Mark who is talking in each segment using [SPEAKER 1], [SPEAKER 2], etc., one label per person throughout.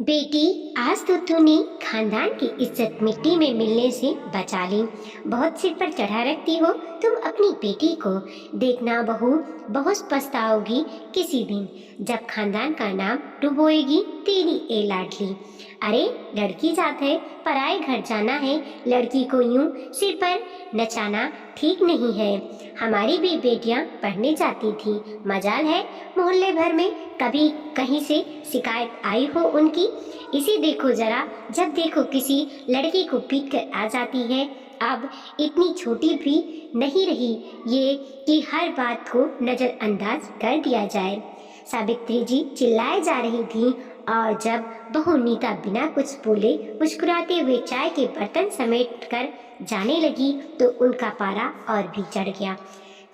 [SPEAKER 1] बेटी, आज तो तूने खानदान की इज्जत मिट्टी में मिलने से बचा ली। बहुत सिर पर चढ़ा रखती हो तुम अपनी बेटी को। देखना बहू, बहुत पछताओगी किसी दिन, जब खानदान का नाम डुबोएगी तेरी ए लाडली। अरे, लड़की जात है, पराए घर जाना है, लड़की को यूं सिर पर नचाना ठीक नहीं है। हमारी भी बेटियां पढ़ने जाती थी, मजाल है मोहल्ले भर में कभी कहीं से शिकायत आई हो उनकी। इसी देखो जरा, जब देखो किसी लड़की को पीट कर आ जाती है। अब इतनी छोटी भी नहीं रही ये कि हर बात को नजरअंदाज कर दिया जाए। सावित्री जी चिल्लाए जा रही थी और जब बहू नीता बिना कुछ बोले मुस्कुराते हुए चाय के बर्तन समेट कर जाने लगी तो उनका पारा और भी चढ़ गया।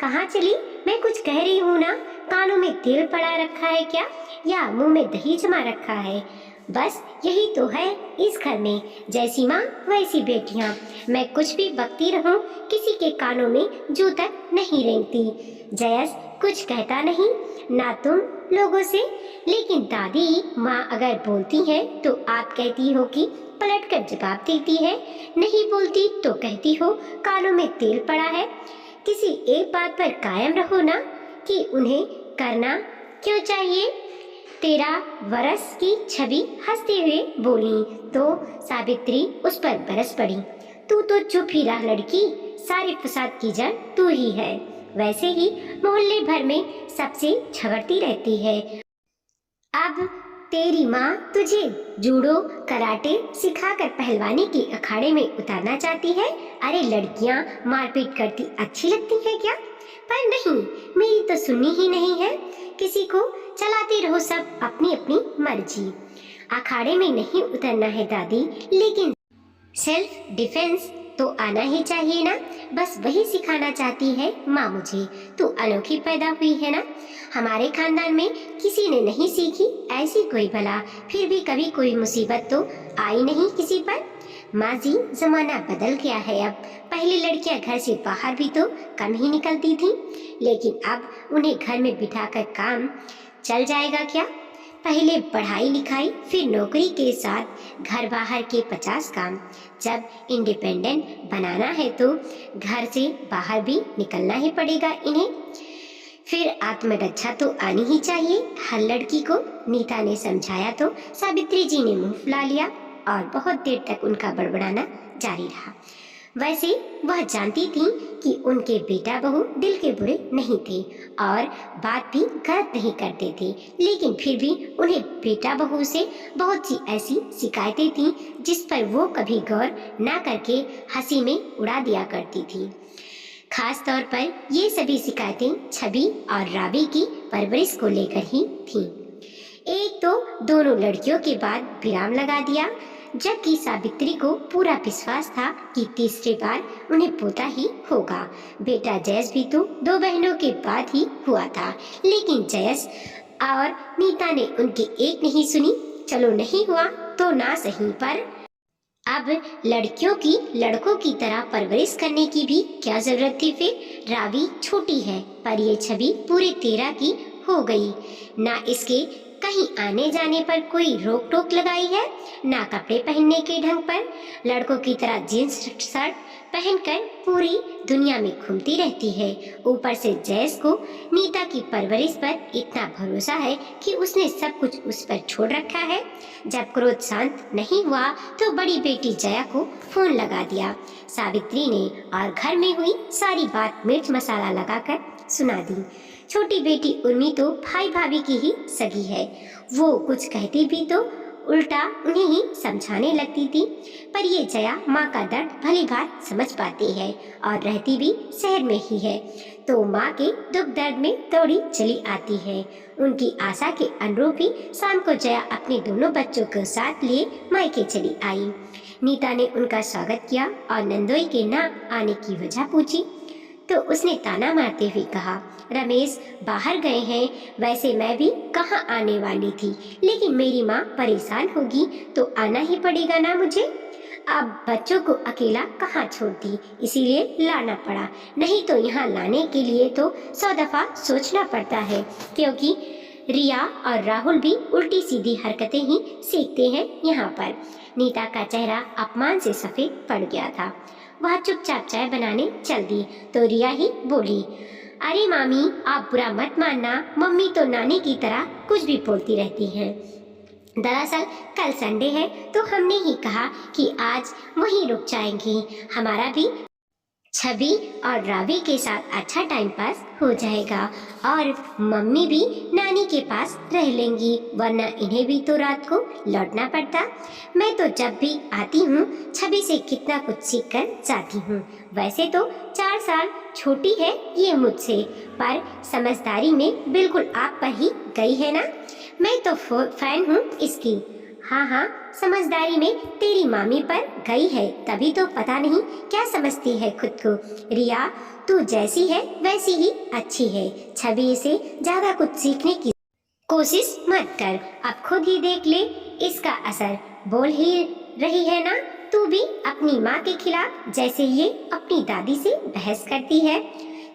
[SPEAKER 1] कहाँ चली? मैं कुछ कह रही हूँ ना। कानों में तेल पड़ा रखा है क्या, या मुंह में दही जमा रखा है? बस यही तो है इस घर में, जैसी माँ वैसी बेटियाँ। मैं कुछ भी बकती रहूं, किसी के कानों में जू तक नहीं रेंगती। जयस कुछ कहता नहीं ना तुम लोगों से, लेकिन दादी माँ अगर बोलती है तो आप कहती हो कि पलट कर जवाब देती है, नहीं बोलती तो कहती हो कानों में तेल पड़ा है। किसी एक बात पर कायम रहो ना कि उन्हें करना क्यों चाहिए। 13 वर्ष की छवि हंसते हुए बोली तो सावित्री उस पर बरस पड़ी। तू तो चुप ही रह लड़की, सारे फसाद की जड़ तू ही है। वैसे ही मोहल्ले भर में सबसे झगड़ती रहती है। अब तेरी माँ तुझे जूडो कराटे सिखाकर पहलवानी के अखाड़े में उतारना चाहती है। अरे, लड़कियाँ मारपीट करती अच्छी लगती है क्या? पर नहीं, मेरी तो सुननी ही नहीं है किसी को। चलाते रहो सब अपनी अपनी मर्जी। अखाड़े में नहीं उतरना है दादी, लेकिन सेल्फ डिफेंस तो आना ही चाहिए ना। बस वही सिखाना चाहती है माँ मुझे। तू अनोखी पैदा हुई है ना, हमारे खानदान में किसी ने नहीं सीखी ऐसी कोई भला। फिर भी कभी कोई मुसीबत तो आई नहीं किसी पर। माँ जी, जमाना बदल गया है अब। पहले लड़कियां घर से बाहर भी तो कम ही निकलती थीं, लेकिन अब उन्हें घर में बिठाकर काम चल जाएगा क्या? पहले पढ़ाई लिखाई, फिर नौकरी के साथ घर बाहर के 50 काम। जब इंडिपेंडेंट बनाना है तो घर से बाहर भी निकलना ही पड़ेगा इन्हें। फिर आत्मरक्षा तो आनी ही चाहिए हर लड़की को। नीता ने समझाया तो सावित्री जी ने मुंह फुला लिया और बहुत देर तक उनका बड़बड़ाना जारी रहा। वैसे वह जानती थी कि उनके बेटा बहू दिल के बुरे नहीं थे और बात भी गलत नहीं करते थे, लेकिन फिर भी उन्हें बेटा बहू से बहुत सी ऐसी शिकायतें थीं जिस पर वो कभी गौर न करके हंसी में उड़ा दिया करती थी। खास तौर पर ये सभी शिकायतें छवि और रावी की परवरिश को लेकर ही थीं। एक तो दोनों लड़कियों के बाद विराम लगा दिया, जबकि सावित्री को पूरा विश्वास था कि तीसरी बार उन्हें पोता ही होगा। बेटा जयस भी तो 2 बहनों के बाद ही हुआ था, लेकिन जयस और नीता ने उनकी एक नहीं सुनी। चलो, नहीं हुआ तो ना सही, पर अब लड़कियों की लड़कों की तरह परवरिश करने की भी क्या जरूरत थी। फिर रावी छोटी है, पर ये छवि पूरे 13 की हो गई। ना इसके कहीं आने जाने पर कोई रोक टोक लगाई है, ना कपड़े पहनने के ढंग पर। लड़कों की तरह जींस शर्ट पहनकर पूरी दुनिया में घूमती रहती है। ऊपर से जयस को नीता की परवरिश पर इतना भरोसा है कि उसने सब कुछ उस पर छोड़ रखा है। जब क्रोध शांत नहीं हुआ तो बड़ी बेटी जया को फोन लगा दिया सावित्री ने और घर में हुई सारी बात मिर्च मसाला लगाकर सुना दी। छोटी बेटी उर्मी तो भाई भाभी की ही सगी है। वो कुछ कहती भी तो उल्टा उन्हें ही समझाने लगती थी, पर ये जया माँ का दर्द भली बात समझ पाती है और रहती भी शहर में ही है, तो माँ के दुख दर्द में दौड़ी चली आती है। उनकी आशा के अनुरूप ही शाम को जया अपने दोनों बच्चों को साथ लिए मायके चली आई। नीता ने उनका स्वागत किया और नंदोई के ना आने की वजह पूछी तो उसने ताना मारते हुए कहा, रमेश बाहर गए हैं, वैसे मैं भी कहाँ आने वाली थी, लेकिन मेरी माँ परेशान होगी तो आना ही पड़ेगा ना मुझे। अब बच्चों को अकेला कहाँ छोड़ती, इसीलिए लाना पड़ा, नहीं तो यहाँ लाने के लिए तो 100 दफा सोचना पड़ता है, क्योंकि रिया और राहुल भी उल्टी सीधी हरकतें ही सीखते हैं यहाँ पर। नीता का चेहरा अपमान से सफेद पड़ गया था। वह चुपचाप चाय बनाने चल दी तो रिया ही बोली, अरे मामी, आप बुरा मत मानना, मम्मी तो नानी की तरह कुछ भी बोलती रहती हैं। दरअसल कल संडे है तो हमने ही कहा कि आज वहीं रुक जाएंगी। हमारा भी छवि और रावी के साथ अच्छा टाइम पास हो जाएगा और मम्मी भी नानी के पास रह लेंगी, वरना इन्हें भी तो रात को लौटना पड़ता। मैं तो जब भी आती हूँ छवि से कितना कुछ सीख कर जाती हूँ। वैसे तो 4 साल छोटी है ये मुझसे, पर समझदारी में बिल्कुल आप पर ही गई है ना। मैं तो फैन हूँ इसकी। हाँ हाँ, समझदारी में तेरी मामी पर गई है, तभी तो पता नहीं क्या समझती है खुद को। रिया, तू जैसी है वैसी ही अच्छी है, छवि से ज्यादा कुछ सीखने की कोशिश मत कर। अब खुद ही देख ले इसका असर। बोल ही रही है ना तू भी अपनी माँ के खिलाफ, जैसे ये अपनी दादी से बहस करती है,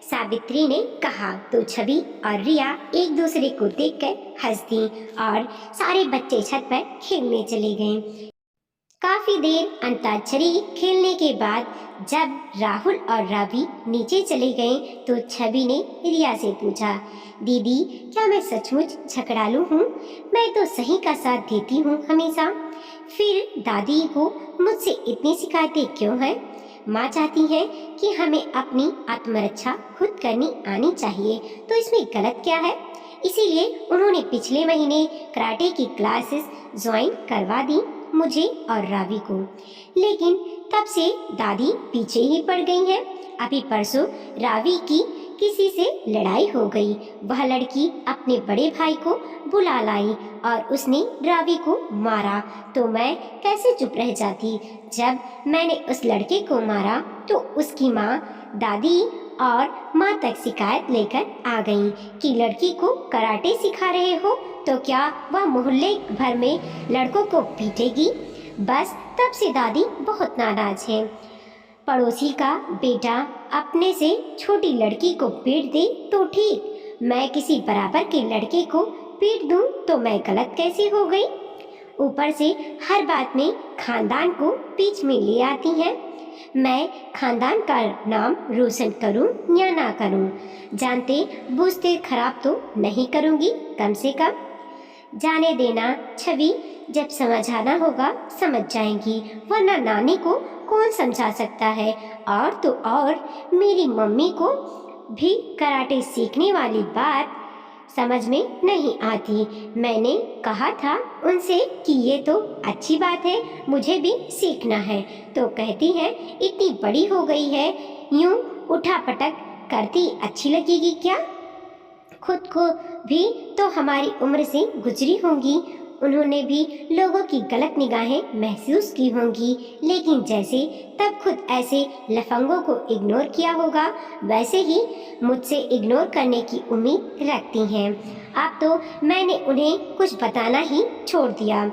[SPEAKER 1] सावित्री ने कहा। तो छवि और रिया एक दूसरे को देखकर हंस दी और सारे बच्चे छत पर खेलने चले गए। काफी देर अंताक्षरी खेलने के बाद जब राहुल और रावी नीचे चले गए तो छवि ने रिया से पूछा, दीदी क्या मैं सचमुच झगड़ालू हूँ? मैं तो सही का साथ देती हूँ हमेशा, फिर दादी को मुझसे इतनी शिकायतें क्यों हैं? माँ चाहती है कि हमें अपनी आत्मरक्षा खुद करनी आनी चाहिए, तो इसमें गलत क्या है? इसीलिए उन्होंने पिछले महीने कराटे की क्लासेस ज्वाइन करवा दी मुझे और रावी को, लेकिन तब से दादी पीछे ही पड़ गई है। अभी परसों रावी की किसी से लड़ाई हो गई। वह लड़की अपने बड़े भाई को बुला लाई और उसने रावी को मारा, तो मैं कैसे चुप रह जाती। जब मैंने उस लड़के को मारा तो उसकी माँ, दादी और माँ तक शिकायत लेकर आ गई कि लड़की को कराटे सिखा रहे हो, तो क्या वह मोहल्ले भर में लड़कों को पीटेगी? बस तब से दादी बहुत नाराज है। पड़ोसी का बेटा अपने से छोटी लड़की को पीट दे तो ठीक, मैं किसी बराबर के लड़के को पीट दूं तो मैं गलत कैसे हो गई? ऊपर से हर बात में खानदान को बीच में ले आती हैं। मैं खानदान का नाम रोशन करूं या ना करूं, जानते बूझते खराब तो नहीं करूंगी कम से कम। जाने देना छवि, जब समझाना होगा समझ जाएंगी, वरना नानी को कौन समझा सकता है। और तो और मेरी मम्मी को भी कराटे सीखने वाली बात समझ में नहीं आती। मैंने कहा था उनसे कि ये तो अच्छी बात है, मुझे भी सीखना है, तो कहती है इतनी बड़ी हो गई है, यूं उठा पटक करती अच्छी लगेगी क्या? खुद को भी तो हमारी उम्र से गुजरी होंगी, उन्होंने भी लोगों की गलत निगाहें महसूस की होंगी, लेकिन जैसे तब खुद ऐसे लफंगों को इग्नोर किया होगा, वैसे ही मुझसे इग्नोर करने की उम्मीद रखती हैं। अब तो मैंने उन्हें कुछ बताना ही छोड़ दिया।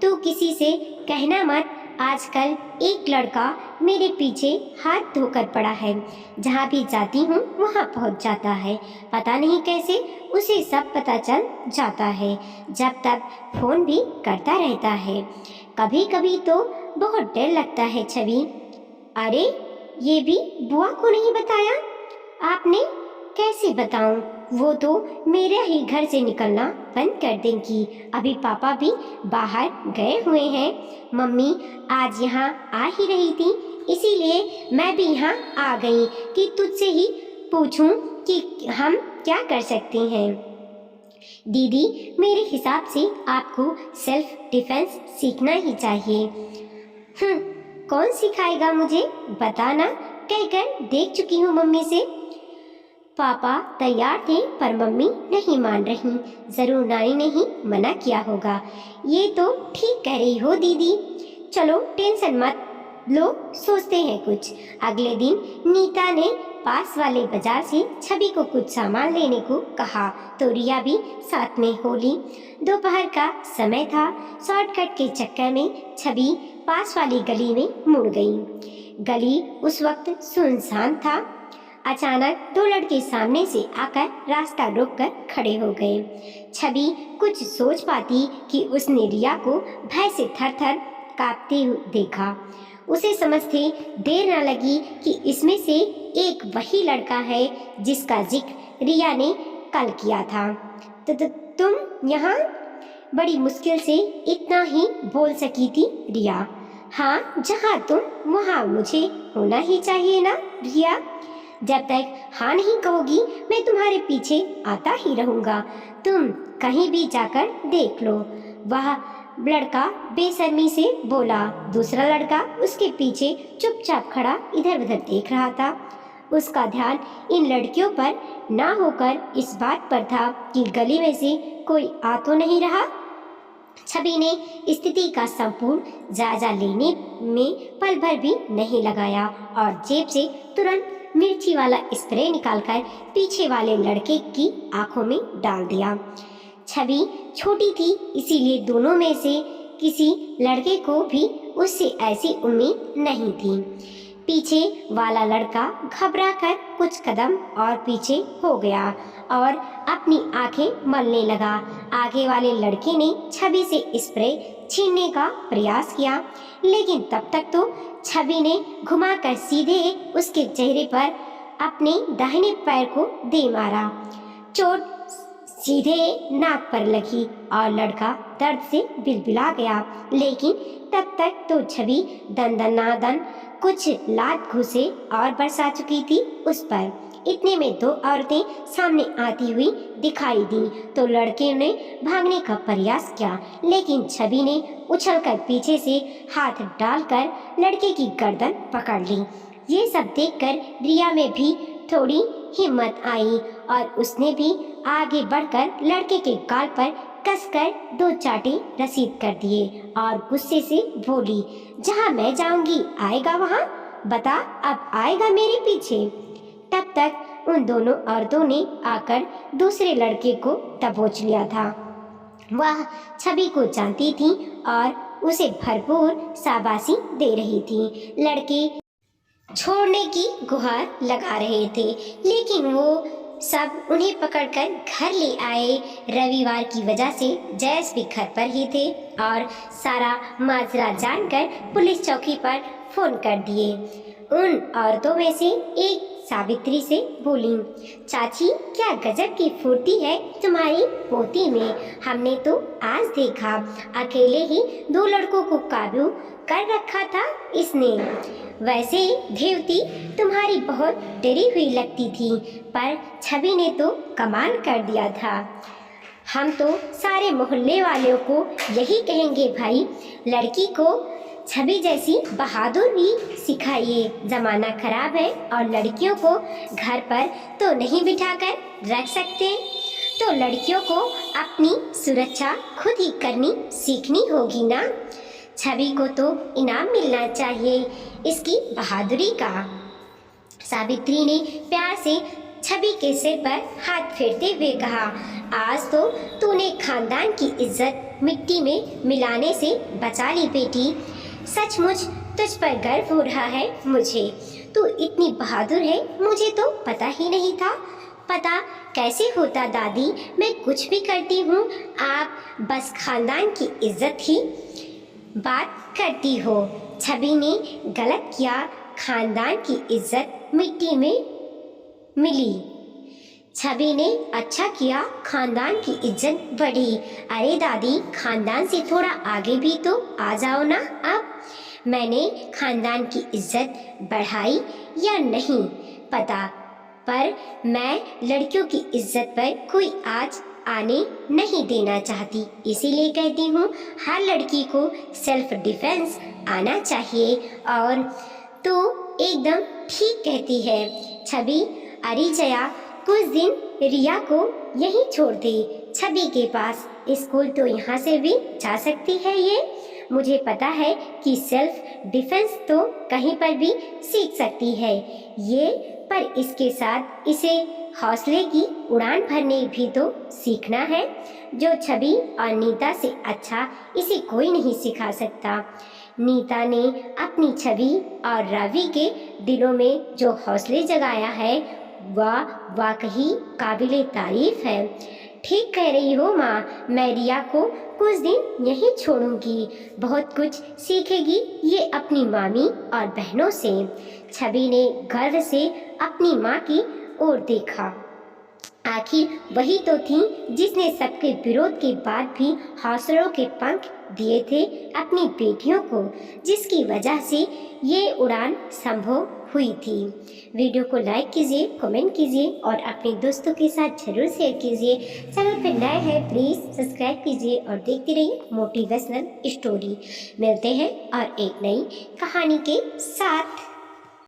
[SPEAKER 1] तो किसी से कहना मत, आजकल एक लड़का मेरे पीछे हाथ धोकर पड़ा है, जहाँ भी जाती हूँ वहाँ पहुँच जाता है, पता नहीं कैसे उसे सब पता चल जाता है, जब तक फोन भी करता रहता है। कभी कभी तो बहुत डर लगता है छवि। अरे ये भी बुआ को नहीं बताया आपने? कैसे बताऊं, वो तो मेरे ही घर से निकलना बंद कर देंगी। अभी पापा भी बाहर गए हुए हैं, मम्मी आज यहाँ आ ही रही थी, इसीलिए मैं भी यहाँ आ गई कि तुझसे ही पूछूं कि हम क्या कर सकते हैं। दीदी मेरे हिसाब से आपको सेल्फ डिफेंस सीखना ही चाहिए। कौन सिखाएगा मुझे, बताना, कहकर देख चुकी हूँ मम्मी से। पापा तैयार थे पर मम्मी नहीं मान रही, जरूर नानी ने ही मना किया होगा। ये तो ठीक कह रही हो दीदी, चलो टेंशन मत लो, सोचते हैं कुछ। अगले दिन नीता ने पास वाले बाजार से छवि को कुछ सामान लेने को कहा, तो रिया भी साथ में हो ली। दोपहर का समय था, शॉर्टकट के चक्कर में छवि पास वाली गली में मुड़ गई। गली उस वक्त सुनसान था, अचानक दो लड़के सामने से आकर रास्ता रोककर खड़े हो गए। छवि कुछ सोच पाती कि उसने रिया को भय से थर-थर कांपते हुए देखा। उसे समझते देर न लगी कि इसमें से एक वही लड़का है जिसका जिक्र रिया ने कल किया था। तो तुम यहाँ? बड़ी मुश्किल से इतना ही बोल सकी थी रिया। हाँ, जहाँ तुम वहाँ मुझे होना ही चाहिए ना रिया। जब तक हाँ नहीं कहोगी मैं तुम्हारे पीछे आता ही रहूँगा। तुम कहीं भी जाकर देख लो। वह लड़का बेशर्मी से बोला। दूसरा लड़का उसके पीछे चुपचाप खड़ा इधर उधर देख रहा था। उसका ध्यान इन लड़कियों पर ना होकर इस बात पर था कि गली में से कोई आ तो नहीं रहा। छवि ने स्थिति का संपूर्ण जायजा लेने में पल भर भी नहीं लगाया और जेब से तुरंत मिर्ची वाला स्प्रे निकालकर पीछे वाले लड़के की आंखों में डाल दिया। छवि छोटी थी, इसीलिए दोनों में से किसी लड़के को भी उससे ऐसी उम्मीद नहीं थी। पीछे वाला लड़का घबराकर कुछ कदम और पीछे हो गया और अपनी आंखें मलने लगा। आगे वाले लड़के ने छवि से स्प्रे छीनने का प्रयास किया, लेकिन तब तक तो छवि ने घुमाकर सीधे उसके चेहरे पर अपने दाहिने पैर को दे मारा। चोट सीधे नाक पर लगी और लड़का दर्द से बिलबिला गया, लेकिन तब तक तो छवि दन कुछ लात घुसे और बरसा चुकी थी उस पर। इतने में दो औरतें सामने आती हुई दिखाई दी तो लड़के ने भागने का प्रयास किया, लेकिन छवि ने उछलकर पीछे से हाथ डालकर लड़के की गर्दन पकड़ ली। ये सब देखकर रिया में भी थोड़ी हिम्मत आई और उसने भी आगे बढ़कर लड़के के गाल पर कसकर दो चाटे रसीद कर दिए और गुस्से से बोली, जहाँ मैं जाऊंगी आएगा वहाँ? बता, अब आएगा मेरे पीछे? तब तक उन दोनों औरतों ने आकर दूसरे लड़के को दबोच लिया था। वह छवि को जानती थी और उसे भरपूर शाबाशी दे रही थी। लड़के छोड़ने की गुहार लगा रहे थे, लेकिन वो सब उन्हें पकड़कर घर ले आए। रविवार की वजह से जयेश भी घर पर ही थे और सारा माजरा जानकर पुलिस चौकी पर फोन कर दिए। उन औरतों में से एक सावित्री से बोली, चाची क्या गजब की फुर्ती है तुम्हारी पोती में। हमने तो आज देखा अकेले ही दो लड़कों को काबू कर रखा था इसने। वैसे देवती तुम्हारी बहुत डरी हुई लगती थी, पर छवि ने तो कमाल कर दिया था। हम तो सारे मोहल्ले वालों को यही कहेंगे भाई, लड़की को छवि जैसी बहादुरी सिखाइए। जमाना खराब है और लड़कियों को घर पर तो नहीं बिठाकर रख सकते, तो लड़कियों को अपनी सुरक्षा खुद ही करनी सीखनी होगी ना। छवि को तो इनाम मिलना चाहिए इसकी बहादुरी का। सावित्री ने प्यार से छवि के सिर पर हाथ फेरते हुए कहा, आज तो तूने खानदान की इज्जत मिट्टी में मिलाने से बचा ली बेटी। सचमुच तुझ पर गर्व हो रहा है मुझे। तू इतनी बहादुर है मुझे तो पता ही नहीं था। पता कैसे होता दादी, मैं कुछ भी करती हूँ, आप बस खानदान की इज्जत ही बात करती हो। छवि ने गलत किया, खानदान की इज्जत मिट्टी में मिली। छवि ने अच्छा किया, खानदान की इज्जत बढ़ी। अरे दादी, खानदान से थोड़ा आगे भी तो आ जाओ ना। अब मैंने खानदान की इज्जत बढ़ाई या नहीं पता, पर मैं लड़कियों की इज्जत पर कोई आज आने नहीं देना चाहती। इसीलिए कहती हूँ हर लड़की को सेल्फ डिफेंस आना चाहिए। और तो एकदम ठीक कहती है छवि। अरे जया, कुछ दिन रिया को यहीं छोड़ दे छवि के पास। स्कूल तो यहाँ से भी जा सकती है ये। मुझे पता है कि सेल्फ डिफेंस तो कहीं पर भी सीख सकती है ये, पर इसके साथ इसे हौसले की उड़ान भरने भी तो सीखना है, जो छवि और नीता से अच्छा इसे कोई नहीं सिखा सकता। नीता ने अपनी छवि और रवि के दिलों में जो हौसले जगाया है वह वाकई काबिले तारीफ है। ठीक कह रही हो माँ, मैं रिया को कुछ दिन यहीं छोड़ूंगी, बहुत कुछ सीखेगी ये अपनी मामी और बहनों से। छवि ने गर्व से अपनी माँ की ओर देखा। आखिर वही तो थी जिसने सबके विरोध के बाद भी हौसलों के पंख दिए थे अपनी बेटियों को, जिसकी वजह से ये उड़ान संभव हुई थी। वीडियो को लाइक कीजिए, कमेंट कीजिए और अपने दोस्तों के साथ जरूर शेयर कीजिए। चैनल पर नए हैं प्लीज़ सब्सक्राइब कीजिए और देखते रहिए मोटिवेशनल स्टोरी। मिलते हैं और एक नई कहानी के साथ।